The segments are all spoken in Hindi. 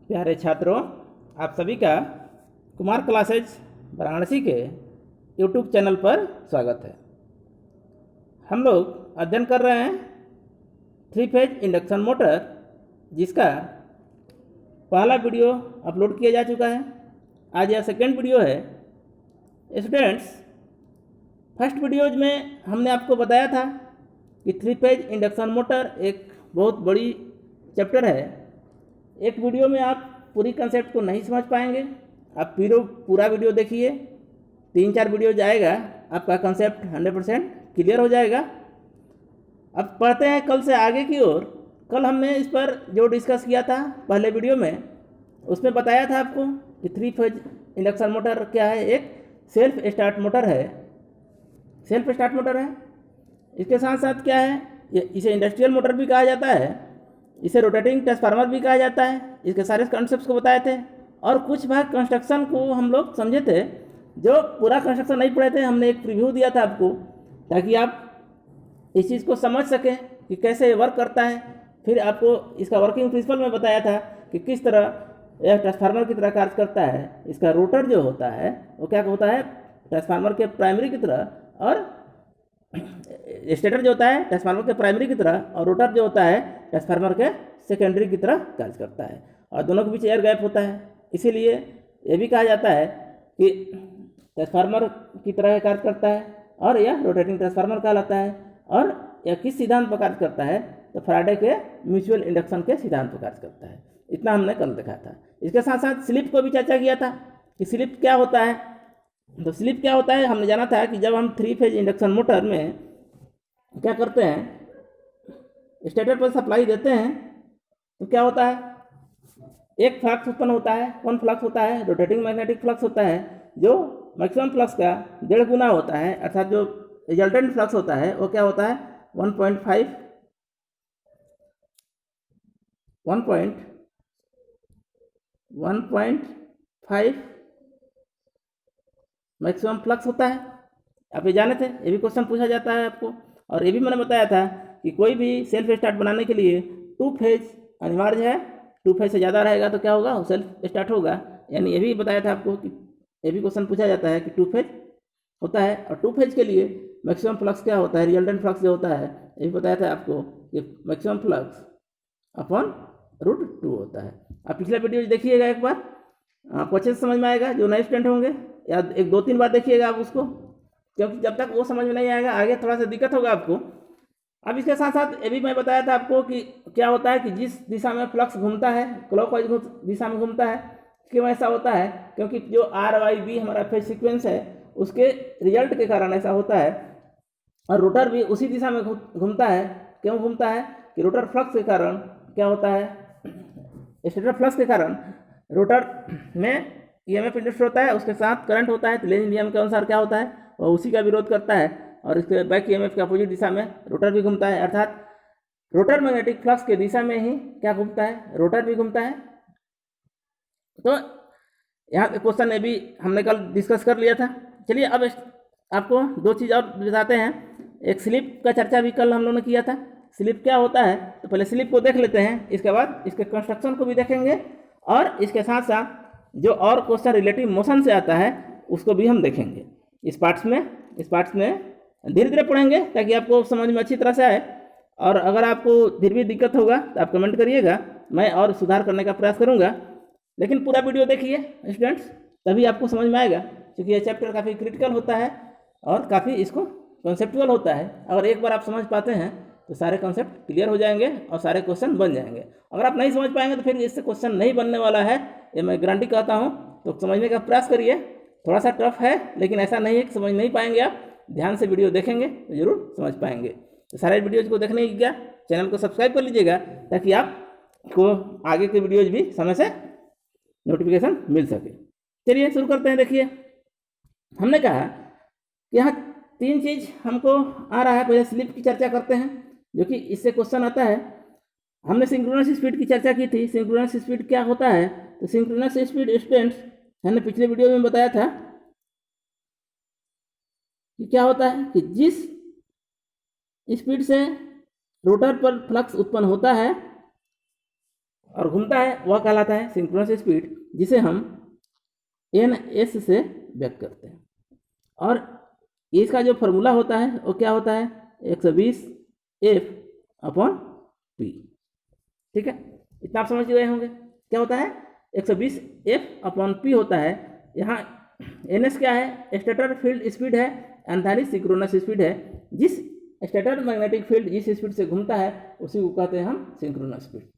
प्यारे छात्रों, आप सभी का कुमार क्लासेज वाराणसी के यूट्यूब चैनल पर स्वागत है। हम लोग अध्ययन कर रहे हैं 3 फेज इंडक्शन मोटर, जिसका पहला वीडियो अपलोड किया जा चुका है। आज यह सेकेंड वीडियो है। स्टूडेंट्स, फर्स्ट वीडियोज में हमने आपको बताया था कि 3 फेज इंडक्शन मोटर एक बहुत बड़ी चैप्टर है। एक वीडियो में आप पूरी कंसेप्ट को नहीं समझ पाएंगे। आप पूरा वीडियो देखिए, 3-4 वीडियो जाएगा, आपका कंसेप्ट 100% क्लियर हो जाएगा। अब पढ़ते हैं कल से आगे की ओर। कल हमने इस पर जो डिस्कस किया था पहले वीडियो में, उसमें बताया था आपको कि 3 फेज इंडक्शन मोटर क्या है। एक सेल्फ स्टार्ट मोटर है। सेल्फ स्टार्ट मोटर है। इसके साथ साथ क्या है, इसे इंडस्ट्रियल मोटर भी कहा जाता है, इसे रोटेटिंग ट्रांसफार्मर भी कहा जाता है। इसके सारे कॉन्सेप्ट्स को बताए थे और कुछ भाग कंस्ट्रक्शन को हम लोग समझे थे। जो पूरा कंस्ट्रक्शन नहीं पढ़े थे, हमने एक प्रीव्यू दिया था आपको, ताकि आप इस चीज़ को समझ सकें कि कैसे वर्क करता है। फिर आपको इसका वर्किंग प्रिंसिपल में बताया था कि किस तरह यह ट्रांसफार्मर की तरह कार्य करता है। इसका रोटर जो होता है वो क्या होता है, ट्रांसफार्मर के प्राइमरी की तरह, और स्टेटर जो होता है ट्रांसफार्मर के प्राइमरी की तरह, और रोटर जो होता है ट्रांसफार्मर के सेकेंडरी की तरह कार्य करता है, और दोनों के बीच एयर गैप होता है। इसीलिए ये भी कहा जाता है कि ट्रांसफार्मर की तरह कार्य करता है, और यह रोटेटिंग ट्रांसफार्मर कहलाता है। और यह किस सिद्धांत पर कार्य करता है, तो फैराडे के म्यूचुअल इंडक्शन के सिद्धांत पर कार्य करता है। इतना हमने कल देखा था। इसके साथ साथ स्लिप को भी चर्चा किया था कि स्लिप क्या होता है। तो स्लिप क्या होता है, हमने जाना था कि जब हम 3 फेज इंडक्शन मोटर में क्या करते हैं, स्टेटर पर सप्लाई देते हैं, तो क्या होता है, एक फ्लक्स उत्पन्न होता है। कौन फ्लक्स होता है? रोटेटिंग मैग्नेटिक फ्लक्स होता है, जो मैक्सिमम फ्लक्स का 1.5 गुना होता है। अर्थात जो रिजल्टेंट फ्लक्स होता है वो क्या होता है, 1.5 मैक्सिमम फ्लक्स होता है। आप ये जाने थे, ये भी क्वेश्चन पूछा जाता है आपको। और ये भी मैंने बताया था कि कोई भी सेल्फ स्टार्ट बनाने के लिए 2 फेज अनिवार्य है। 2 फेज से ज़्यादा रहेगा तो क्या होगा, वो सेल्फ स्टार्ट होगा। यानी ये भी बताया था आपको कि ये भी क्वेश्चन पूछा जाता है कि 2 फेज होता है। और 2 फेज के लिए मैक्सिमम फ्लक्स क्या होता है, रिजल्टेंट फ्लक्स जो होता है, ये भी बताया था आपको कि मैक्सिमम फ्लक्स अपॉन √2 होता है। आप पिछला वीडियो देखिएगा एक बार, आपको अच्छे से समझ में आएगा। जो नए स्टूडेंट होंगे, या 1-2-3 बार देखिएगा आप उसको, क्योंकि जब तक वो समझ में नहीं आएगा आगे थोड़ा सा दिक्कत होगा आपको। अब इसके साथ साथ ये भी मैं बताया था आपको कि क्या होता है कि जिस दिशा में फ्लक्स घूमता है, क्लॉकवाइज दिशा में घूमता है, क्यों ऐसा होता है, क्योंकि जो RYB हमारा फेज सीक्वेंस है, उसके रिजल्ट के कारण ऐसा होता है। और रोटर भी उसी दिशा में घूमता है। क्यों घूमता है कि रोटर फ्लक्स के कारण क्या होता है, स्टेटर फ्लक्स के कारण रोटर में EMF इंड्यूस होता है, उसके साथ करंट होता है। तो लेंज नियम के अनुसार क्या होता है, वह उसी का विरोध करता है, और इसके बैक EMF के अपोजिट दिशा में रोटर भी घूमता है। अर्थात रोटर मैग्नेटिक फ्लक्स के दिशा में ही क्या घूमता है, रोटर भी घूमता है। तो यहाँ क्वेश्चन ये भी हमने कल डिस्कस कर लिया था। चलिए अब आपको 2 चीज़ और बताते हैं। एक स्लिप का चर्चा भी कल हम लोगों ने किया था। स्लिप क्या होता है, तो पहले स्लिप को देख लेते हैं, इसके बाद इसके कंस्ट्रक्शन को भी देखेंगे, और इसके साथ साथ जो और क्वेश्चन रिलेटिव मोशन से आता है उसको भी हम देखेंगे। इस पार्ट्स में धीरे धीरे पढ़ेंगे ताकि आपको समझ में अच्छी तरह से आए। और अगर आपको फिर भी दिक्कत होगा तो आप कमेंट करिएगा, मैं और सुधार करने का प्रयास करूँगा। लेकिन पूरा वीडियो देखिए स्टूडेंट्स, तभी आपको समझ में आएगा, क्योंकि यह चैप्टर काफ़ी क्रिटिकल होता है और काफ़ी इसको कॉन्सेप्चुअल होता है। अगर एक बार आप समझ पाते हैं तो सारे कॉन्सेप्ट क्लियर हो जाएंगे और सारे क्वेश्चन बन जाएंगे। अगर आप नहीं समझ पाएंगे तो फिर इससे क्वेश्चन नहीं बनने वाला है, ये मैं गारंटी कहता हूँ। तो समझने का प्रयास करिए। थोड़ा सा टफ है, लेकिन ऐसा नहीं है कि समझ नहीं पाएंगे। आप ध्यान से वीडियो देखेंगे तो जरूर समझ पाएंगे। तो सारे वीडियोज को देखने की क्या, चैनल को सब्सक्राइब कर लीजिएगा, ताकि आपको आगे के वीडियोज भी समय से नोटिफिकेशन मिल सके। चलिए शुरू करते हैं। देखिए, हमने कहा कि यहाँ 3 चीज़ हमको आ रहा है। पहले स्लिप की चर्चा करते हैं, जो कि इससे क्वेश्चन आता है। हमने सिंक्रोनस स्पीड की चर्चा की थी। सिंक्रोनस स्पीड क्या होता है, तो सिंक्रोनस स्पीड स्टूडेंट्स हमने पिछले वीडियो में बताया था कि क्या होता है कि जिस स्पीड से रोटर पर फ्लक्स उत्पन्न होता है और घूमता है वह कहलाता है सिंक्रोनस स्पीड, जिसे हम ns से व्यक्त करते हैं। और इसका जो फॉर्मूला होता है वो क्या होता है, 120 F/P। ठीक है, इतना आप समझ गए होंगे क्या होता है, 120 F/P होता है। यहाँ ns क्या है, स्टेटर फील्ड स्पीड है, एंथैली सिंक्रोनस स्पीड है। जिस स्टेटर मैग्नेटिक फील्ड जिस स्पीड से घूमता है उसी को कहते हैं हम सिंक्रोनस स्पीड।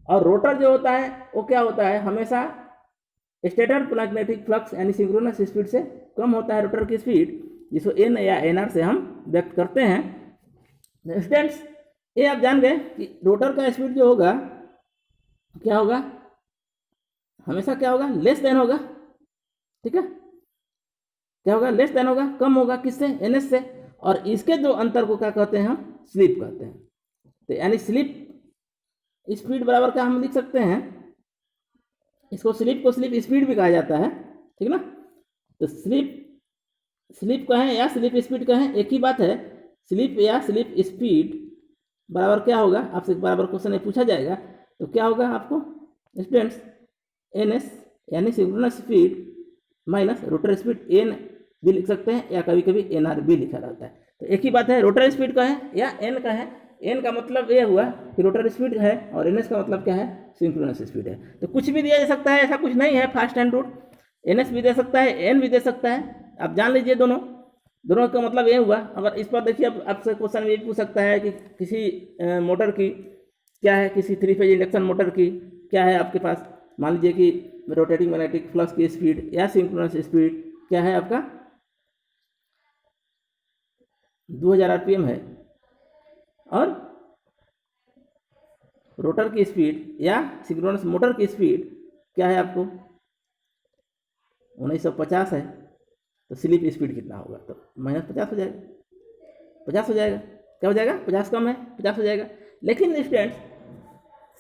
और रोटर जो होता है वो क्या होता है, हमेशा स्टेटर मैग्नेटिक फ्लक्स यानी सिंक्रोनस स्पीड से कम होता है रोटर की स्पीड, जिसको n या nr से हम व्यक्त करते हैं। स्टूडेंट्स, ये आप जान गए कि रोटर का स्पीड जो होगा क्या होगा, हमेशा क्या होगा, लेस देन होगा। ठीक है, क्या होगा, लेस देन होगा, कम होगा किससे, ns से। और इसके जो अंतर को क्या कहते हैं, हम स्लिप कहते हैं। तो यानी स्लिप स्पीड बराबर क्या हम लिख सकते हैं, इसको स्लिप को स्लिप स्पीड भी कहा जाता है। ठीक ना, तो स्लिप कहें या स्लिप स्पीड कहें एक ही बात है। स्लिप या स्लिप स्पीड बराबर क्या होगा, आपसे बराबर क्वेश्चन में पूछा जाएगा तो क्या होगा आपको स्टूडेंट्स, ns यानी synchronous speed minus rotor speed, n भी लिख सकते हैं या कभी कभी nr भी लिखा रहता है। तो एक ही बात है, रोटर स्पीड का है या n का है। n का मतलब ये हुआ कि रोटर स्पीड है और ns का मतलब क्या है, सिंक्रोनस स्पीड है। तो कुछ भी दिया जा सकता है, ऐसा कुछ नहीं है फास्ट हैंड रूल। ns भी दे सकता है, n भी दे सकता है, आप जान लीजिए दोनों का मतलब ये हुआ। अगर इस पर देखिए, अब आपसे क्वेश्चन ये पूछ सकता है कि किसी मोटर की क्या है, किसी 3 फेज इंडक्शन मोटर की क्या है आपके पास, मान लीजिए कि रोटेटिंग मैग्नेटिक फ्लक्स की स्पीड या सिंक्रोनस स्पीड क्या है आपका 2000 आरपीएम है, और रोटर की स्पीड या सिंक्रोनस मोटर की स्पीड क्या है आपको 1950 है। तो स्लिप स्पीड कितना होगा, तो -50 हो जाएगा, 50 हो जाएगा। क्या हो जाएगा, 50 कम है, 50 हो जाएगा। लेकिन स्टूडेंट्स,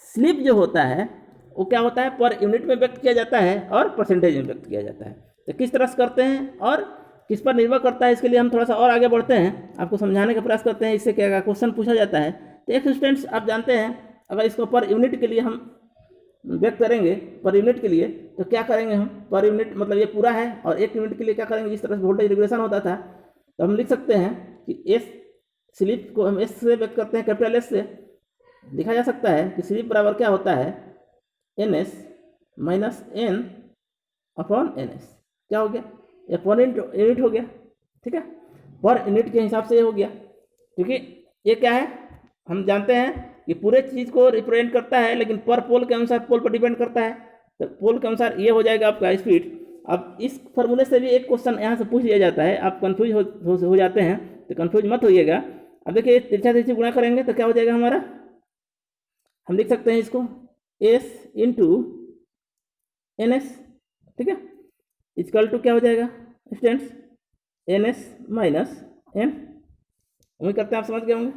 स्लिप जो होता है वो क्या होता है, पर यूनिट में व्यक्त किया जाता है और परसेंटेज में व्यक्त किया जाता है। तो किस तरह से करते हैं और किस पर निर्भर करता है, इसके लिए हम थोड़ा सा और आगे बढ़ते हैं, आपको समझाने का प्रयास करते हैं। इससे क्या क्वेश्चन पूछा जाता है। तो एक स्टूडेंट्स आप जानते हैं, अगर इसको पर यूनिट के लिए हम व्यक्त करेंगे, पर यूनिट के लिए तो क्या करेंगे हम, पर यूनिट मतलब ये पूरा है, और एक यूनिट के लिए क्या करेंगे, जिस तरह से वोल्टेज रेगुलेशन होता था तो हम लिख सकते हैं कि एस स्लिप को हम एस से व्यक्त करते हैं, कैपिटल एस से लिखा जा सकता है कि स्लिप बराबर क्या होता है, ns minus n upon ns। क्या हो गया, ये पर यूनिट हो गया। ठीक है, पर यूनिट के हिसाब से ये हो गया, क्योंकि ये क्या है, हम जानते हैं कि पूरे चीज़ को रिप्रेजेंट करता है, लेकिन पर पोल के अनुसार पोल पर डिपेंड करता है। तो पोल के अनुसार ये हो जाएगा आपका स्पीड। अब इस फॉर्मूले से भी एक क्वेश्चन यहाँ से पूछ लिया जाता है, आप कंफ्यूज हो जाते हैं, तो कंफ्यूज मत होइएगा। अब देखिए, तिरछा तिरछी गुणा करेंगे तो क्या हो जाएगा हमारा, हम लिख सकते हैं इसको s इंटू ns। ठीक है, इक्वल टू क्या हो जाएगा स्टूडेंट्स, ns माइनस n। उम्मीद करते हैं आप समझ गए होंगे।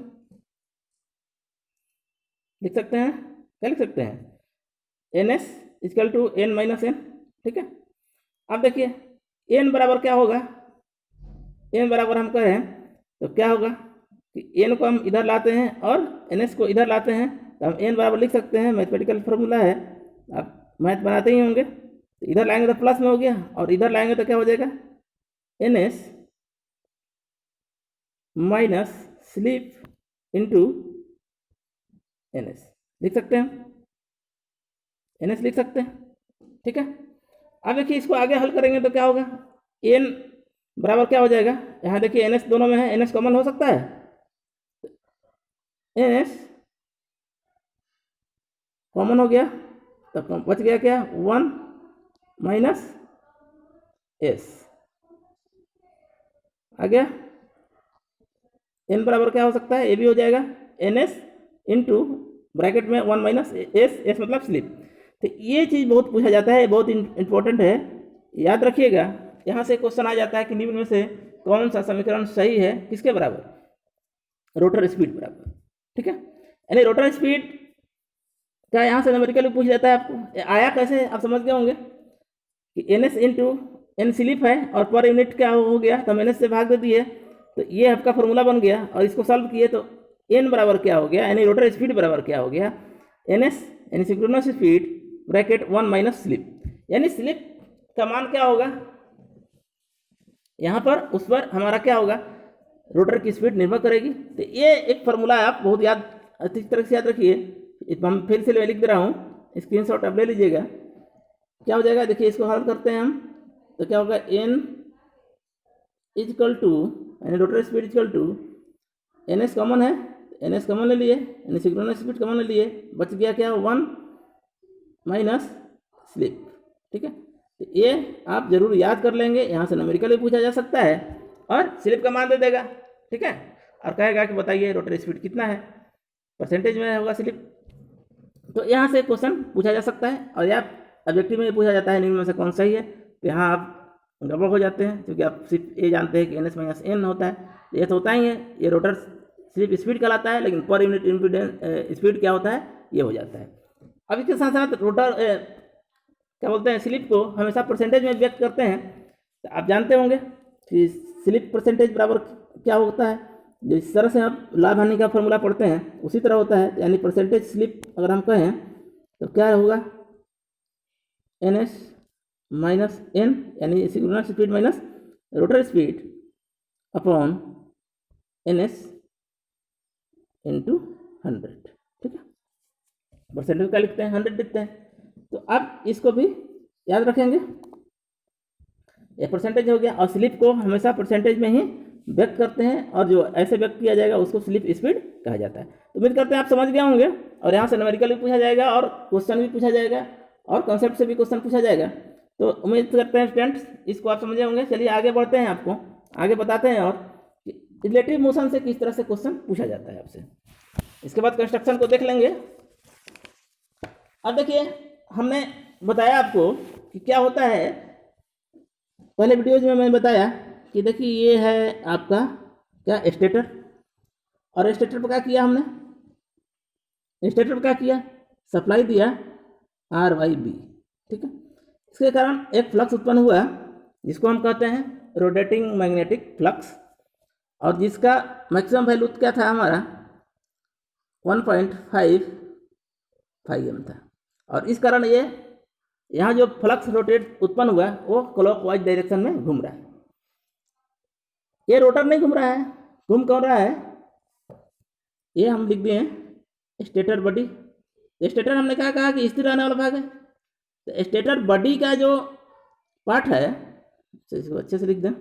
लिख सकते हैं, क्या लिख सकते हैं, ns equal to n minus n। ठीक है, अब देखिए n बराबर क्या होगा, n बराबर हम कहें तो क्या होगा कि n को हम इधर लाते हैं और ns को इधर लाते हैं, तो हम n बराबर लिख सकते हैं, मैथमेटिकल फॉर्मूला है, आप मैथ बनाते ही होंगे। तो इधर लाएंगे तो प्लस में हो गया, और इधर लाएंगे तो क्या हो जाएगा, ns minus slip into ns लिख सकते हैं, ns लिख सकते हैं। ठीक है, अब देखिए इसको आगे हल करेंगे तो क्या होगा, n बराबर क्या हो जाएगा, यहाँ देखिए ns दोनों में है, ns कॉमन हो सकता है, ns कॉमन हो गया, तब बच गया क्या 1 माइनस s आ गया। n बराबर क्या हो सकता है, ये भी हो जाएगा ns इंटू ब्रैकेट में 1 माइनस s मतलब स्लिप। तो ये चीज़ बहुत पूछा जाता है, बहुत इंपॉर्टेंट है, याद रखिएगा। यहाँ से क्वेश्चन आ जाता है कि निम्न में से कौन सा समीकरण सही है, किसके बराबर, रोटर स्पीड बराबर। ठीक है, यानी रोटर स्पीड का यहाँ से न्यूमेरिकली पूछ जाता है आपको। आया कैसे, आप समझ गए होंगे कि ns इंटू n स्लिप है और पर यूनिट क्या हो गया, तो हम ns से भाग दे दिए, तो ये आपका फॉर्मूला बन गया। और इसको सॉल्व किए तो n बराबर क्या हो गया, यानी रोटर स्पीड बराबर क्या हो गया, एन एस यानी synchronous speed bracket 1 minus slip, यानी स्लिप का मान क्या होगा यहाँ पर, उस पर हमारा क्या होगा, रोटर की स्पीड निर्भर करेगी। तो ये एक फॉर्मूला है, आप बहुत अच्छी तरह से याद रखिए। हम फिर से लिख दे रहा हूँ, स्क्रीनशॉट आप ले लीजिएगा। क्या हो जाएगा, देखिए इसको हल करते हैं हम, तो क्या होगा, एन इजकल टू यानी rotor speed equal to N S common है, एन एस कॉमन ले लिए यानी सिंक्रोनस स्पीड कॉमन ले लिए, बच गया क्या 1 माइनस स्लिप। ठीक है, तो ये आप जरूर याद कर लेंगे, यहाँ से न्यूमेरिकल भी पूछा जा सकता है और स्लिप का मान दे देगा। ठीक है, और कहेगा कि बताइए रोटर स्पीड कितना है, परसेंटेज में होगा स्लिप। तो यहाँ से क्वेश्चन पूछा जा सकता है, और या ऑब्जेक्टिव में पूछा जाता है निम्न में से कौन सही है। तो यहाँ आप गड़बड़ हो जाते हैं, क्योंकि आप सिर्फ ये जानते हैं कि एन एस माइनस एन होता है, ये तो होता ही है, ये रोटर सिर्फ स्पीड कहलाता है, लेकिन पर यूनिट इम्पीडेंस स्पीड क्या होता है, ये हो जाता है। अब इसके साथ साथ रोटर क्या बोलते हैं, स्लिप को हमेशा परसेंटेज में व्यक्त करते हैं। तो आप जानते होंगे कि स्लिप परसेंटेज बराबर क्या होता है, जिस तरह से आप लाभ हानि का फॉर्मूला पढ़ते हैं उसी तरह होता है। यानी परसेंटेज स्लिप अगर हम कहें तो क्या होगा, एन एस माइनस एन यानी synchronous speed minus rotor speed upon N S into 100। ठीक है, परसेंटेज का लिखते हैं 100 लिखते हैं, तो आप इसको भी याद रखेंगे, ये परसेंटेज हो गया। और स्लिप को हमेशा परसेंटेज में ही व्यक्त करते हैं, और जो ऐसे व्यक्त किया जाएगा उसको स्लिप स्पीड कहा जाता है। तो उम्मीद करते हैं आप समझ गए होंगे, और यहाँ से न्यूमेरिकल भी पूछा जाएगा और क्वेश्चन भी पूछा जाएगा और कॉन्सेप्ट से भी क्वेश्चन पूछा जाएगा। तो उम्मीद करते हैं स्टूडेंट्स इसको आप समझे होंगे। चलिए आगे बढ़ते हैं, आपको आगे बताते हैं और रिलेटिव मोशन से किस तरह से क्वेश्चन पूछा जाता है आपसे। इसके बाद कंस्ट्रक्शन को देख लेंगे। अब देखिए, हमने बताया आपको कि क्या होता है, पहले वीडियोज में मैंने बताया कि देखिए ये है आपका क्या स्टेटर, और स्टेटर पर क्या किया हमने, स्टेटर पर क्या किया, सप्लाई दिया आर वाई बी। ठीक है, इसके कारण एक फ्लक्स उत्पन्न हुआ जिसको हम कहते हैं रोटेटिंग मैग्नेटिक फ्लक्स, और जिसका मैक्सिमम वैल्यू क्या था हमारा 1.5 था। और इस कारण ये यहाँ जो फ्लक्स रोटेट उत्पन्न हुआ वो क्लॉकवाइज डायरेक्शन में घूम रहा है। ये रोटर नहीं घूम रहा है, घूम कौन रहा है, ये हम लिख दिए स्टेटर बॉडी। स्टेटर हमने क्या कहा कि स्थिर रहने वाला भाग है, तो स्टेटर बॉडी का जो पार्ट है, तो इसको अच्छे से लिख दें,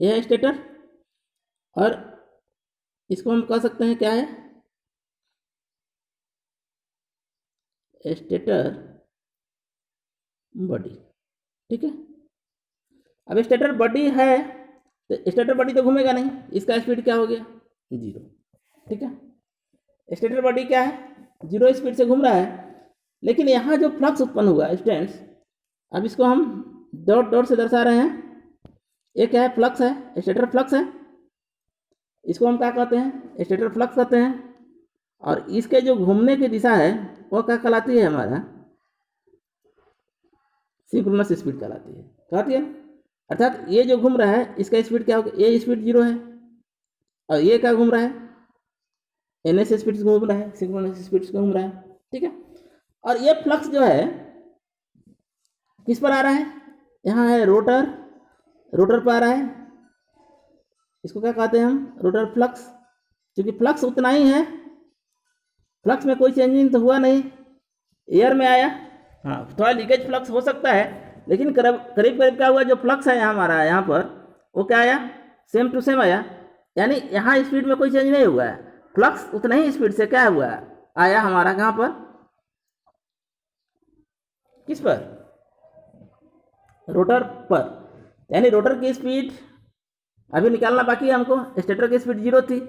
यह है स्टेटर, और इसको हम कह सकते हैं क्या है, स्टेटर बॉडी। ठीक है, अब स्टेटर बॉडी है तो स्टेटर बॉडी तो घूमेगा नहीं, इसका स्पीड क्या हो गया 0। ठीक है, स्टेटर बॉडी क्या है 0 स्पीड से घूम रहा है, लेकिन यहाँ जो फ्लक्स उत्पन्न हुआ स्टूडेंट्स, अब इसको हम डॉट डॉट से दर्शा रहे हैं। ये क्या है, फ्लक्स है, स्टेटर फ्लक्स है, इसको हम क्या कहते हैं, स्टेटर फ्लक्स कहते हैं। और इसके जो घूमने की दिशा है वो क्या कहलाती है, हमारा सिंक्रोनस स्पीड कहलाती है। अर्थात ये जो घूम रहा है इसका स्पीड क्या होगा, ये स्पीड 0 है, और ये क्या घूम रहा है, एन एस स्पीड से घूम रहा है, सिंक्रोनस स्पीड से घूम रहा है। ठीक है, और ये फ्लक्स जो है किस पर आ रहा है, यहाँ है रोटर, रोटर पर आ रहा है, इसको क्या कहते हैं हम, रोटर फ्लक्स। क्योंकि फ्लक्स उतना ही है, फ्लक्स में कोई चेंजिंग तो हुआ नहीं, एयर में आया, हाँ थोड़ा लीकेज फ्लक्स हो सकता है, लेकिन करीब करीब क्या हुआ, जो फ्लक्स है हमारा यहाँ पर वो क्या आया, सेम टू सेम आया। यानी यहाँ स्पीड में कोई चेंज नहीं हुआ है, फ्लक्स उतना ही स्पीड से क्या हुआ आया हमारा कहाँ पर, किस पर, रोटर पर। यानी रोटर की स्पीड अभी निकालना बाकी है हमको। स्टेटर की स्पीड 0 थी,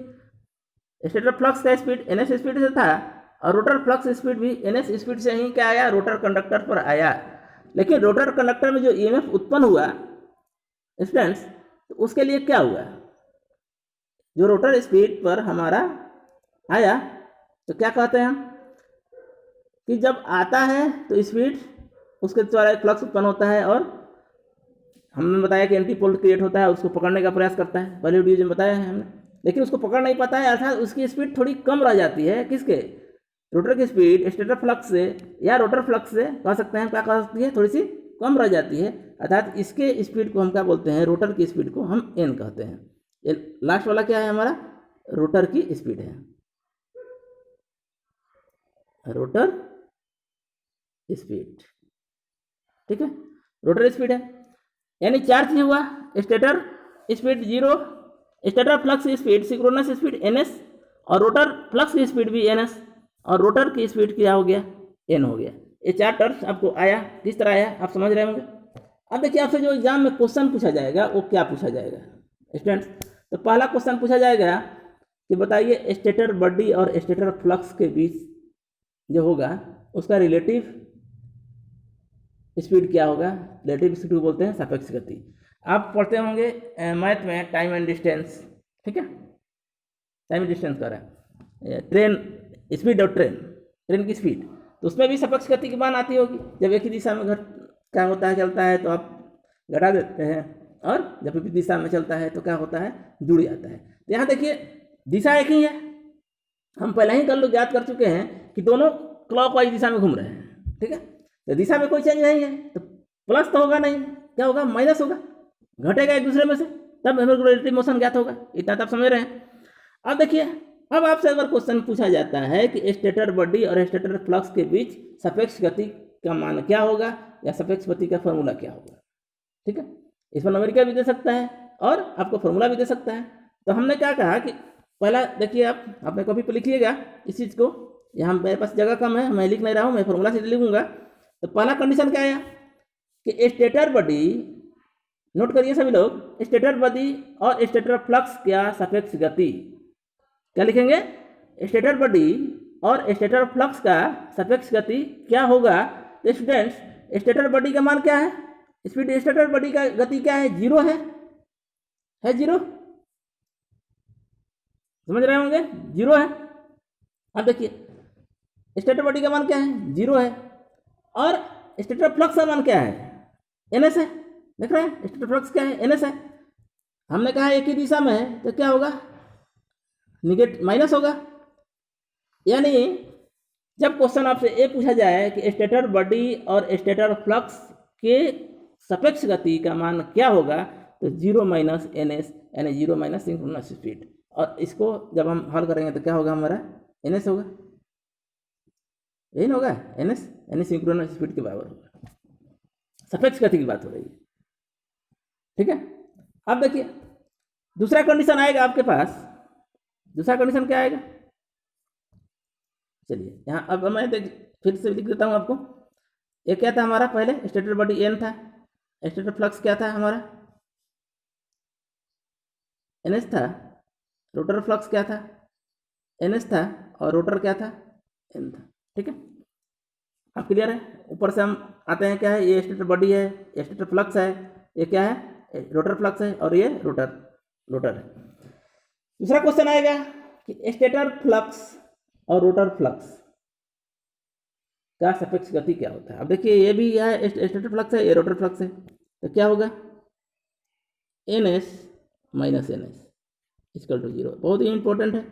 स्टेटर फ्लक्स का स्पीड एन एस स्पीड से था, और रोटर फ्लक्स स्पीड भी एन एस स्पीड से ही क्या आया, रोटर कंडक्टर पर आया। लेकिन रोटर कंडक्टर में जो ईएमएफ उत्पन्न हुआ स्टूडेंट्स, तो उसके लिए क्या हुआ, जो रोटर स्पीड पर हमारा आया, तो क्या कहते हैं हम कि जब आता है तो स्पीड उसके द्वारा फ्लक्स उत्पन्न होता है, और हमने बताया कि एंटी पोल क्रिएट होता है, उसको पकड़ने का प्रयास करता है, पहले वीडियो में बताया है हमने। लेकिन उसको पकड़ नहीं पाता है, अर्थात उसकी स्पीड थोड़ी कम रह जाती है। किसके? रोटर की स्पीड स्टेटर फ्लक्स से या रोटर फ्लक्स से कह सकते हैं, क्या कह सकती है, थोड़ी सी कम रह जाती है। अर्थात इसके स्पीड को हम क्या बोलते हैं? रोटर की स्पीड को हम एन कहते हैं। ये लास्ट वाला क्या है हमारा? रोटर की स्पीड है, रोटर स्पीड। ठीक है, रोटर स्पीड है। यानी चार चीज हुआ, stator speed 0, stator flux speed synchronous speed ns, और रोटर फ्लक्स की स्पीड भी ns, और रोटर की स्पीड क्या हो गया? n हो गया। ये चार टर्म्स आपको आया, किस तरह आया आप समझ रहे होंगे। अब देखिए आपसे जो एग्जाम में क्वेश्चन पूछा जाएगा वो क्या पूछा जाएगा स्टूडेंट्स। तो पहला क्वेश्चन पूछा जाएगा कि बताइए स्टेटर बॉडी और स्टेटर फ्लक्स के बीच जो होगा उसका रिलेटिव स्पीड क्या होगा? रिलेटिव स्पीड को बोलते हैं सापेक्ष गति। आप पढ़ते होंगे मैथ में टाइम एंड डिस्टेंस, ठीक है, टाइम एंड डिस्टेंस कर रहा है, ट्रेन स्पीड और ट्रेन की स्पीड, तो उसमें भी सापेक्ष गति की मान आती होगी। जब एक ही दिशा में क्या होता है, चलता है तो आप घटा देते हैं, और जब विपरीत दिशा में चलता है तो क्या होता है? जुड़ जाता है। तो यहाँ देखिए दिशा एक ही है, हम पहले ही कल लोग याद कर चुके हैं कि दोनों क्लॉकवाइज दिशा में घूम रहे हैं। ठीक है, तो दिशा में कोई चेंज नहीं है, तो प्लस तो होगा नहीं, क्या होगा? माइनस होगा, घटेगा एक दूसरे में से, तब हमें रिलेटिव मोशन ज्ञात होगा। इतना तब समझ रहे हैं। अब देखिए, अब आपसे अगर क्वेश्चन पूछा जाता है कि स्टेटर बॉडी और स्टेटर फ्लक्स के बीच सापेक्ष गति का मान क्या होगा, या सापेक्ष गति का फॉर्मूला क्या होगा, ठीक है, इस पर न्यूमेरिकल भी दे सकता है और आपको फॉर्मूला भी दे सकता है। तो हमने क्या कहा कि पहला देखिए, आप अपने कॉपी पर लिखिएगा इस चीज़ को, यहाँ मेरे पास जगह कम है, मैं लिख नहीं रहा हूँ, मैं फॉर्मूला से लिखूंगा। तो पहला कंडीशन क्या आया कि स्टेटर बॉडी, नोट करिए सभी लोग, स्टेटर बॉडी और स्टेटर फ्लक्स क्या सापेक्ष गति, क्या लिखेंगे? स्टेटर बॉडी और स्टेटर फ्लक्स का सापेक्ष गति क्या होगा? तो स्टूडेंट्स, स्टेटर बॉडी का मान क्या है? स्पीड स्टेटर बॉडी का गति क्या है? 0 है 0, समझ रहे होंगे, 0 है। अब देखिए स्टेटर बॉडी का मान क्या है? 0 है, और स्टेटर फ्लक्स का मान क्या है? ns है। देख रहे हैं स्टेटर फ्लक्स क्या है? ns है। हमने कहा एक ही दिशा में है तो क्या होगा? माइनस होगा। यानी जब क्वेश्चन आपसे ये पूछा जाए कि स्टेटर बॉडी और स्टेटर फ्लक्स के सापेक्ष गति का मान क्या होगा, तो 0 माइनस ns, यानी 0 माइनस सिंक्रोनस स्पीड। और इसको जब हम हल करेंगे तो क्या होगा? हमारा ns होगा, यही ना होगा, ns यानी सिंक्रोनस स्पीड के बराबर होगा। सापेक्ष गति की बात हो रही है, ठीक है। अब देखिए दूसरा कंडीशन आएगा आपके पास। दूसरा कंडीशन क्या आएगा? चलिए यहाँ अब मैं फिर से लिख देता हूँ आपको। ये क्या था हमारा? पहले स्टेटर बॉडी n था, स्टेटर फ्लक्स क्या था हमारा? ns था, रोटर फ्लक्स क्या था? ns था, और रोटर क्या था? n था। ठीक है, अब क्लियर है। ऊपर से हम आते हैं, क्या है? ये स्टेटर बॉडी है, स्टेटर फ्लक्स है, ये क्या है? रोटर फ्लक्स है, और ये रोटर है। दूसरा क्वेश्चन आएगा कि स्टेटर फ्लक्स और रोटर फ्लक्स का सापेक्ष गति क्या होता है। अब देखिए ये भी है स्टेटर फ्लक्स है, ये रोटर फ्लक्स है, तो क्या होगा? ns minus ns equal to 0। बहुत ही इंपॉर्टेंट है,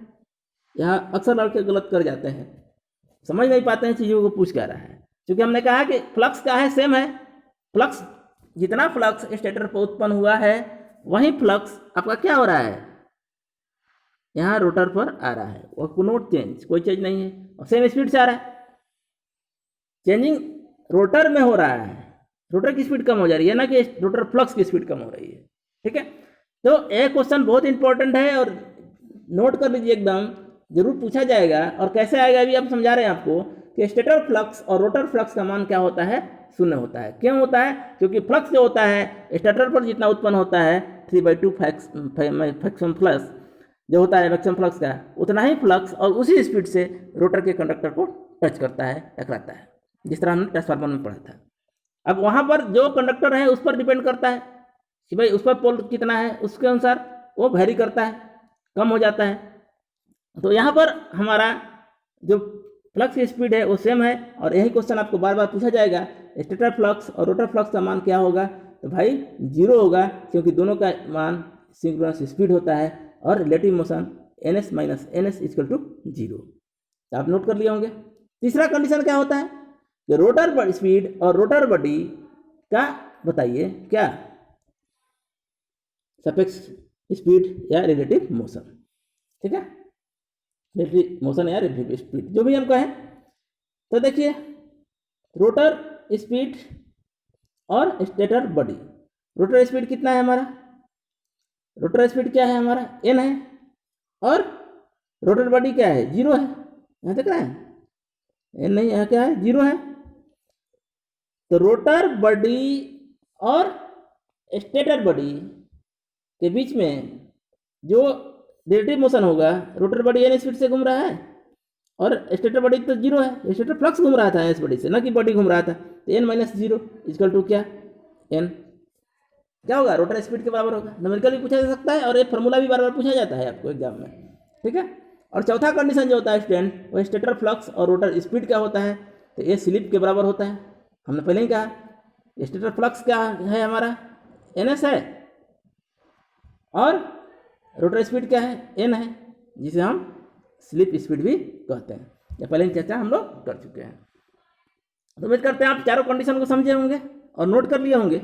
यहाँ अक्सर लड़के गलत कर जाते हैं, समझ नहीं पाते हैं चीज़ों को पूछ क्या रहा है। क्योंकि हमने कहा कि फ्लक्स क्या है? सेम है। फ्लक्स, जितना फ्लक्स स्टेटर पर उत्पन्न हुआ है वही फ्लक्स आपका क्या हो रहा है? यहाँ रोटर पर आ रहा है, और नोट चेंज, कोई चेंज नहीं है, और सेम स्पीड से आ रहा है। चेंजिंग रोटर में हो रहा है, रोटर की स्पीड कम हो जा रही है, ना कि रोटर फ्लक्स की स्पीड कम हो रही है। ठीक है, तो एक क्वेश्चन बहुत इंपॉर्टेंट है, और नोट कर लीजिए, एकदम जरूर पूछा जाएगा। और कैसे आएगा अभी आप समझा रहे हैं आपको कि स्टेटर फ्लक्स और रोटर फ्लक्स का मान क्या होता है? 0 होता है। क्यों होता है? क्योंकि फ्लक्स जो होता है स्टेटर पर जितना उत्पन्न होता है 3/2 फ्रैक्शन प्लस जो होता है मैक्सिमम फ्लक्स का, उतना ही फ्लक्स और उसी स्पीड से रोटर के कंडक्टर को टच करता है, टकराता है, जिस तरह हमने ट्रांसफार्मर में पढ़ा था। अब वहाँ पर जो कंडक्टर है उस पर डिपेंड करता है कि भाई उस पर पोल कितना है, उसके अनुसार वो वेरी करता है, कम हो जाता है। तो यहाँ पर हमारा जो फ्लक्स की स्पीड है वो सेम है, और यही क्वेश्चन आपको बार बार पूछा जाएगा, स्टेटर फ्लक्स और रोटर फ्लक्स का मान क्या होगा? तो भाई 0 होगा, क्योंकि दोनों का मान सिंक्रोनस स्पीड होता है, और relative motion ns minus ns equal to 0। तो आप नोट कर लिए होंगे। तीसरा कंडीशन क्या होता है कि रोटर स्पीड और रोटर बॉडी का बताइए क्या, सापेक्ष स्पीड या रिलेटिव मोशन। ठीक है, रिलेटिव मोशन या रिलेटिव स्पीड जो भी हम कहें। तो देखिए रोटर स्पीड और स्टेटर बॉडी। रोटर स्पीड कितना है हमारा, रोटर स्पीड क्या है हमारा n है, और रोटर बॉडी क्या है 0 है। यहाँ देख रहे हैं n नहीं, यहाँ क्या है 0 है। तो रोटर बॉडी और स्टेटर बॉडी के बीच में जो रिलेटिव मोशन होगा, रोटर बॉडी n स्पीड से घूम रहा है और स्टेटर बॉडी तो 0 है, स्टेटर फ्लक्स घूम रहा था s बॉडी से, ना कि बॉडी घूम रहा था। तो n माइनस 0 इक्वल टू क्या, n क्या होगा, रोटर स्पीड के बराबर होगा। न्यूमेरिकल भी पूछा जा सकता है और एक फार्मूला भी बार बार पूछा जाता है आपको एग्जाम में। ठीक है, और चौथा कंडीशन जो होता है स्टूडेंट, वो स्टेटर फ्लक्स और रोटर स्पीड क्या होता है, तो ये स्लिप के बराबर होता है। हमने पहले ही कहा स्टेटर फ्लक्स क्या है हमारा ns है, और रोटर स्पीड क्या है n है, जिसे हम स्लिप स्पीड भी कहते हैं। ये पहले ही चर्चा हम लोग कर चुके हैं। तो उम्मीद करते हैं आप चारों कंडीशन को समझे होंगे और नोट कर लिए होंगे।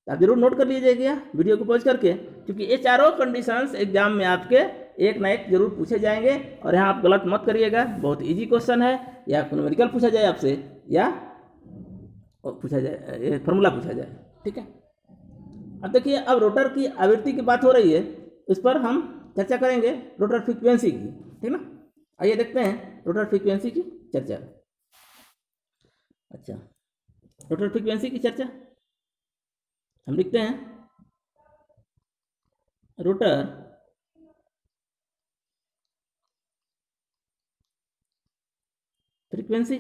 आप जरूर नोट कर लीजिएगा वीडियो को पॉज करके, क्योंकि ये चारों कंडीशंस एग्जाम में आपके एक ना एक जरूर पूछे जाएंगे। और यहाँ आप गलत मत करिएगा, बहुत इजी क्वेश्चन है, या न्यूमेरिकल पूछा जाए आपसे या पूछा जाए फार्मूला पूछा जाए। ठीक है, अब देखिए अब रोटर की आवृत्ति की बात हो रही है, उस पर हम चर्चा करेंगे रोटर फ्रीक्वेंसी की। ठीक ना, आइए देखते हैं रोटर फ्रीक्वेंसी की चर्चा। अच्छा, रोटर फ्रीक्वेंसी की चर्चा हम लिखते हैं रोटर फ्रीक्वेंसी।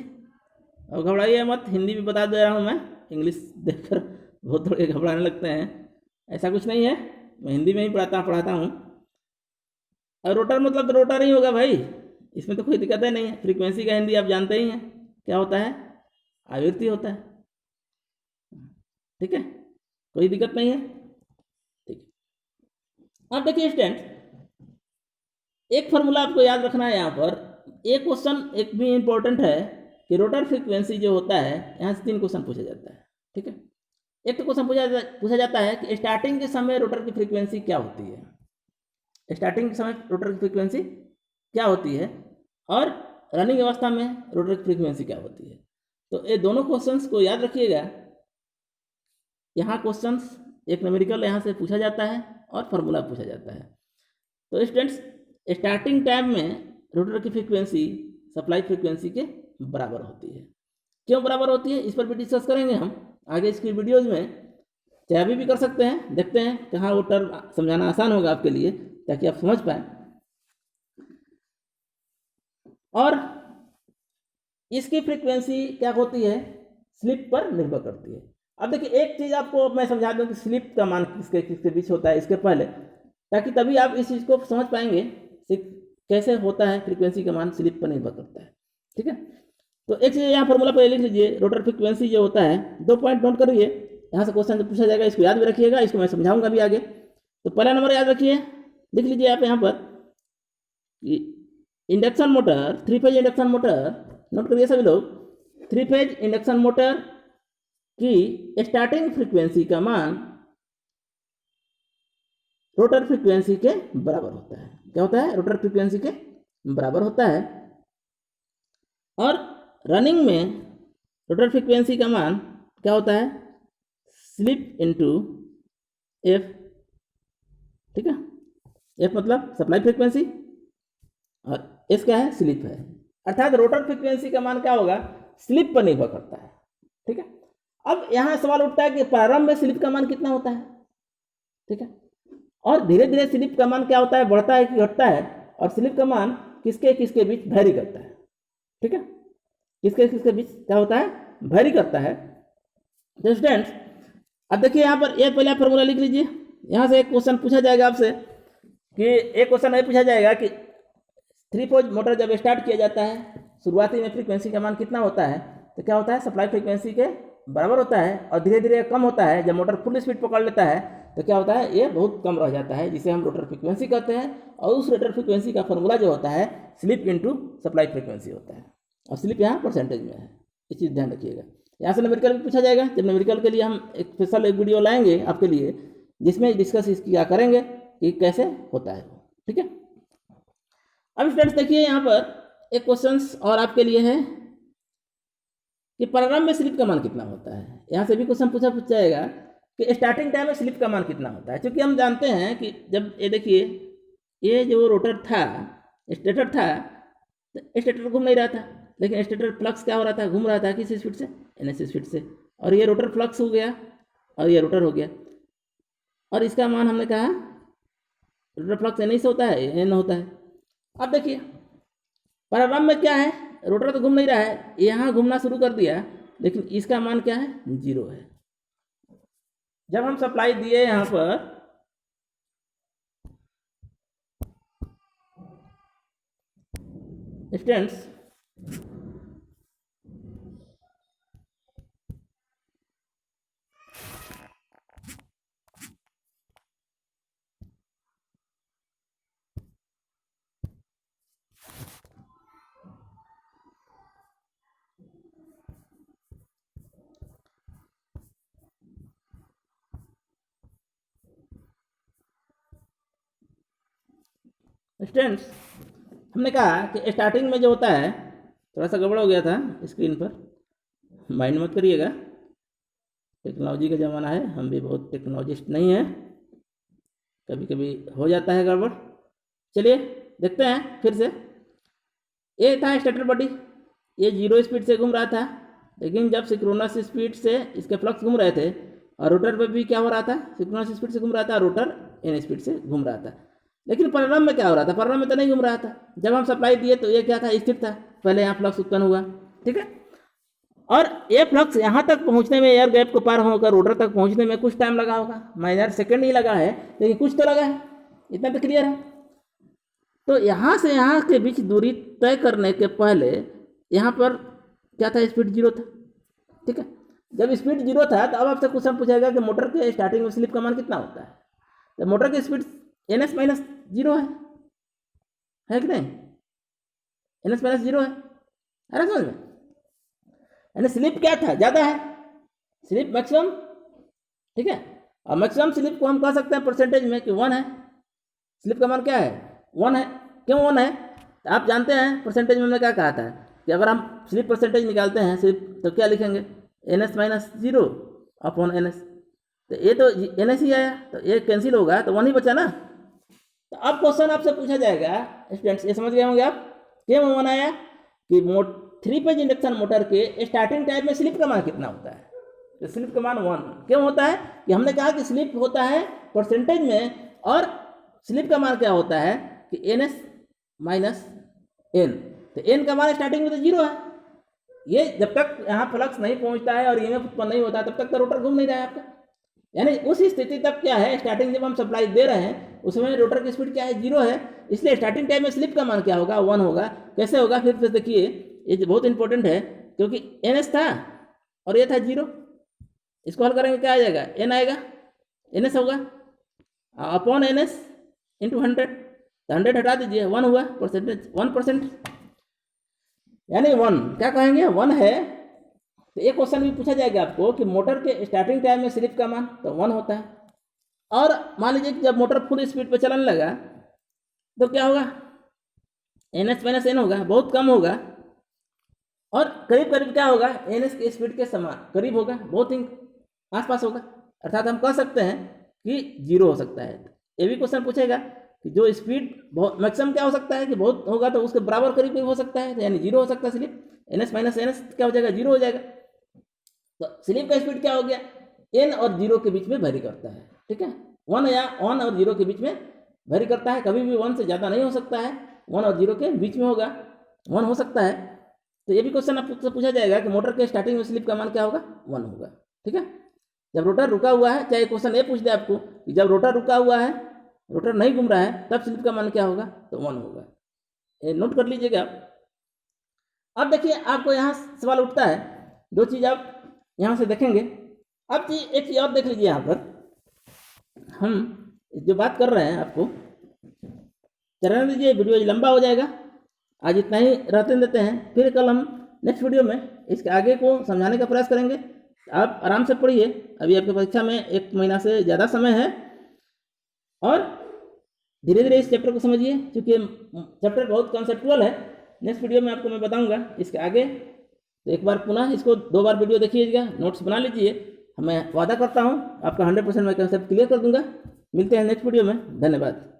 और घबराइए मत, हिंदी में बता दे रहा हूँ मैं, इंग्लिश देखकर बहुत थोड़े घबराने लगते हैं, ऐसा कुछ नहीं है, मैं हिंदी में ही पढ़ाता हूँ। और रोटर मतलब तो रोटर ही होगा भाई, इसमें तो कोई दिक्कत है नहीं है। फ्रीक्वेंसी का हिंदी आप जानते ही हैं क्या होता है, आवृत्ति होता है। ठीक है, कोई दिक्कत नहीं है। ठीक है, अब देखिए स्टूडेंट, एक फार्मूला आपको याद रखना है यहाँ पर। एक क्वेश्चन एक भी इंपॉर्टेंट है कि रोटर फ्रीक्वेंसी जो होता है, यहाँ से 3 क्वेश्चन पूछा जाता है। ठीक है, एक तो क्वेश्चन पूछा जाता है कि स्टार्टिंग के समय रोटर की फ्रीक्वेंसी क्या होती है, स्टार्टिंग के समय रोटर की फ्रीक्वेंसी क्या होती है, और रनिंग अवस्था में रोटर की फ्रीक्वेंसी क्या होती है। तो ये दोनों क्वेश्चंस को याद रखिएगा। यहाँ क्वेश्चंस एक न्यूमेरिकल यहाँ से पूछा जाता है और फार्मूला पूछा जाता है। तो स्टूडेंट्स, स्टार्टिंग टाइम में रोटर की फ्रीक्वेंसी सप्लाई फ्रीक्वेंसी के बराबर होती है। क्यों बराबर होती है, इस पर भी डिस्कस करेंगे हम आगे इसकी वीडियोज़ में, चाहे अभी भी कर सकते हैं। देखते हैं कहाँ वो टर्म समझाना आसान होगा आपके लिए, ताकि आप समझ पाएँ। और इसकी फ्रीक्वेंसी क्या होती है, स्लिप पर निर्भर करती है। अब देखिए एक चीज़ आपको मैं समझा दूं कि स्लिप का मान किसके किसके बीच होता है इसके पहले, ताकि तभी आप इस चीज़ को समझ पाएंगे कैसे होता है फ्रीक्वेंसी का मान स्लिप पर निर्भर करता है। ठीक है, तो एक चीज़ यहाँ फार्मूला पर लिख लीजिए, रोटर फ्रीक्वेंसी जो होता है, 2 पॉइंट नोट करिए, यहाँ से क्वेश्चन जो पूछा जाएगा इसको याद भी रखिएगा, इसको मैं समझाऊंगा भी आगे। तो पहला नंबर याद रखिए, लिख लीजिए आप यहाँ पर कि induction motor, 3 phase induction motor, note करिए सभी लोग, 3 फेज इंडक्शन मोटर की स्टार्टिंग फ्रीक्वेंसी का मान रोटर फ्रीक्वेंसी के बराबर होता है। क्या होता है, रोटर फ्रीक्वेंसी के बराबर होता है। और रनिंग में रोटर फ्रीक्वेंसी का मान क्या होता है, स्लिप इनटू एफ। ठीक है, एफ मतलब सप्लाई फ्रीक्वेंसी और एस क्या है, स्लिप है। अर्थात रोटर फ्रीक्वेंसी का मान क्या होगा, स्लिप पर निर्भर करता है। ठीक है, अब यहाँ सवाल उठता है कि प्रारंभ में स्लिप का मान कितना होता है। ठीक है, और धीरे धीरे स्लिप का मान क्या होता है, बढ़ता है कि घटता है, और स्लिप का मान किसके किसके बीच वैरी करता है। ठीक है, किसके किसके बीच क्या होता है, वैरी करता है। तो स्टूडेंट्स, अब देखिए यहाँ पर एक पहले आप फॉर्मूला लिख लीजिए। यहाँ से एक क्वेश्चन पूछा जाएगा आपसे कि एक क्वेश्चन ये पूछा जाएगा कि 3 फेज मोटर जब स्टार्ट किया जाता है, शुरुआती में फ्रीक्वेंसी का मान कितना होता है, तो क्या होता है, सप्लाई फ्रीक्वेंसी के बराबर होता है, और धीरे धीरे कम होता है। जब मोटर फुल स्पीड पकड़ लेता है तो क्या होता है, ये बहुत कम रह जाता है, जिसे हम रोटर फ्रीक्वेंसी कहते हैं। और उस रोटर फ्रीक्वेंसी का फॉर्मूला जो होता है स्लिप इनटू सप्लाई फ्रीक्वेंसी होता है, और स्लिप यहाँ परसेंटेज में है। ये चीज़ ध्यान रखिएगा। यहाँ से न्यूमेरिकल भी पूछा जाएगा। जब न्यूमेरिकल के लिए हम एक स्पेशल एक वीडियो लाएंगे आपके लिए, जिसमें डिस्कस इसकी क्या करेंगे कि कैसे होता है, ठीक है। अब स्टूडेंट्स देखिए, यहाँ पर एक क्वेश्चन और आपके लिए है कि प्रारंभ में स्लिप का मान कितना होता है। यहाँ से भी क्वेश्चन पूछा जाएगा कि स्टार्टिंग टाइम में स्लिप का मान कितना होता है। क्योंकि हम जानते हैं कि जब ये देखिए, ये जो रोटर था, स्टेटर था, तो स्टेटर घूम नहीं रहा था, लेकिन स्टेटर फ्लक्स क्या हो रहा था, घूम रहा था किस स्पीड से, ns स्पीड से। और ये रोटर फ्लक्स हो गया और ये रोटर हो गया, और इसका मान हमने कहा रोटर फ्लक्स n से होता है, n होता है। अब देखिए प्रारंभ में क्या है, रोटर तो घूम नहीं रहा है, यहाँ घूमना शुरू कर दिया, लेकिन इसका मान क्या है, 0 है। जब हम सप्लाई दिए यहाँ पर, स्टूडेंट्स स्टूडेंट्स हमने कहा कि स्टार्टिंग में जो होता है, थोड़ा सा गड़बड़ हो गया था स्क्रीन पर, माइंड मत करिएगा, टेक्नोलॉजी का ज़माना है, हम भी बहुत टेक्नोलॉजिस्ट नहीं हैं, कभी कभी हो जाता है गड़बड़। चलिए देखते हैं फिर से। ये था स्टेटर बॉडी, ये 0 स्पीड से घूम रहा था, लेकिन जब सिंक्रोनस स्पीड से इसके फ्लक्स घूम रहे थे, और रोटर पर भी क्या हो रहा था, सिंक्रोनस स्पीड से घूम रहा था, रोटर n स्पीड से घूम रहा था। लेकिन प्रारंभ में क्या हो रहा था, प्रारंभ में तो नहीं घूम रहा था। जब हम सप्लाई दिए तो ये क्या था, स्थिर था, पहले यहाँ फ्लक्स उत्पन्न हुआ, ठीक है। और ये फ्लक्स यहाँ तक पहुँचने में, एयर गैप को पार होकर रोटर तक पहुँचने में कुछ टाइम लगा होगा, माइनर सेकंड ही लगा है, लेकिन कुछ तो लगा है, इतना तो क्लियर है। तो यहाँ से यहाँ के बीच दूरी तय करने के पहले यहाँ पर क्या था, स्पीड 0 था, ठीक है। जब स्पीड 0 था तो अब आपसे क्वेश्चन पूछेगा कि मोटर के स्टार्टिंग में स्लिप का मान कितना होता है। तो मोटर की स्पीड ns माइनस 0 है कि नहीं, ns माइनस 0 है, अरे समझ में। यानी स्लिप क्या था, ज़्यादा है, स्लिप मैक्सिमम, ठीक है। और मैक्सिमम स्लिप को हम कह सकते हैं परसेंटेज में कि 1 है। स्लिप का मान क्या है, 1 है। क्यों 1 है, तो आप जानते हैं परसेंटेज में हमने क्या कहा था कि अगर हम स्लिप परसेंटेज निकालते हैं स्लिप, तो क्या लिखेंगे, ns माइनस 0 अपॉन ns। तो ये तो ns ही आया, तो ये कैंसिल होगा, तो 1 ही बचा ना। तो अब क्वेश्चन आपसे पूछा जाएगा, स्टूडेंट्स ये समझ गए होंगे आप, क्यों 1 आया, कि 3 फेज इंडक्शन मोटर के स्टार्टिंग टाइम में स्लिप का मान कितना होता है। तो स्लिप का मान 1 क्यों होता है, कि हमने कहा कि स्लिप होता है परसेंटेज में, और स्लिप का मान क्या होता है कि ns माइनस n। तो n का मान स्टार्टिंग में तो 0 है, ये जब तक यहाँ फ्लक्स नहीं पहुँचता है और ईएमएफ उत्पन्न नहीं होता तब तक तो रोटर घूम नहीं रहा है आपका। यानी उस स्थिति तक क्या है, स्टार्टिंग जब हम सप्लाई दे रहे हैं उस समय रोटर की स्पीड क्या है, 0 है, इसलिए स्टार्टिंग टाइम में स्लिप का मान क्या होगा, 1 होगा। कैसे होगा, फिर देखिए, ये बहुत इंपॉर्टेंट है, क्योंकि ns था और ये था 0, इसको हल करेंगे क्या आ जाएगा, n आएगा, ns होगा अपॉन ns इंटू 100, 100 हटा दीजिए, 1 हुआ, परसेंटेज 1%, यानी 1 क्या कहेंगे, 1 है। तो एक क्वेश्चन भी पूछा जाएगा आपको कि मोटर के स्टार्टिंग टाइम में स्लिप का मान, तो 1 होता है। और मान लीजिए कि जब मोटर फुल स्पीड पे चलने लगा तो क्या होगा, ns माइनस n होगा, बहुत कम होगा, और करीब करीब क्या होगा, ns की स्पीड के समान करीब होगा, बहुत ही आसपास होगा, अर्थात हम कह सकते हैं कि 0 हो सकता है। ये भी क्वेश्चन पूछेगा कि जो स्पीड बहुत मैक्सिमम क्या हो सकता है, कि बहुत होगा तो उसके बराबर करीब हो सकता है, तो यानी 0 हो सकता है स्लिप, ns माइनस ns क्या हो जाएगा, 0 हो जाएगा। तो स्लिप का स्पीड क्या हो गया, n और 0 के बीच में वेरी करता है, ठीक है। 1 या 1 और 0 के बीच में वेरी करता है, कभी भी 1 से ज़्यादा नहीं हो सकता है, 1 और 0 के बीच में होगा, 1 हो सकता है। तो ये भी क्वेश्चन आपसे पूछा जाएगा कि मोटर के स्टार्टिंग में स्लिप का मान क्या होगा, 1 होगा, ठीक है। जब रोटर रुका हुआ है, चाहे क्वेश्चन ये पूछ दे आपको कि जब रोटर रुका हुआ है, रोटर नहीं घूम रहा है, तब स्लिप का मान क्या होगा, तो 1 होगा, ये नोट कर लीजिएगा आप। अब देखिए आपको यहाँ सवाल उठता है, दो चीज़ आप यहाँ से देखेंगे। अब एक चीज़ और देख लीजिए यहाँ पर, हम जो बात कर रहे हैं आपको चलाने दीजिए, वीडियो लंबा हो जाएगा। आज इतना ही रहते देते हैं, फिर कल हम नेक्स्ट वीडियो में इसके आगे को समझाने का प्रयास करेंगे। आप आराम से पढ़िए, अभी आपकी परीक्षा में 1 महीना से ज़्यादा समय है और धीरे धीरे इस चैप्टर को समझिए, क्योंकि चैप्टर बहुत कॉन्सेप्चुअल है। नेक्स्ट वीडियो में आपको मैं बताऊंगा इसके आगे। तो एक बार पुनः इसको 2 बार वीडियो देखिएगा, नोट्स बना लीजिए। मैं वादा करता हूँ आपका 100% मैं कंसेप्ट क्लियर कर दूंगा। मिलते हैं नेक्स्ट वीडियो में, धन्यवाद।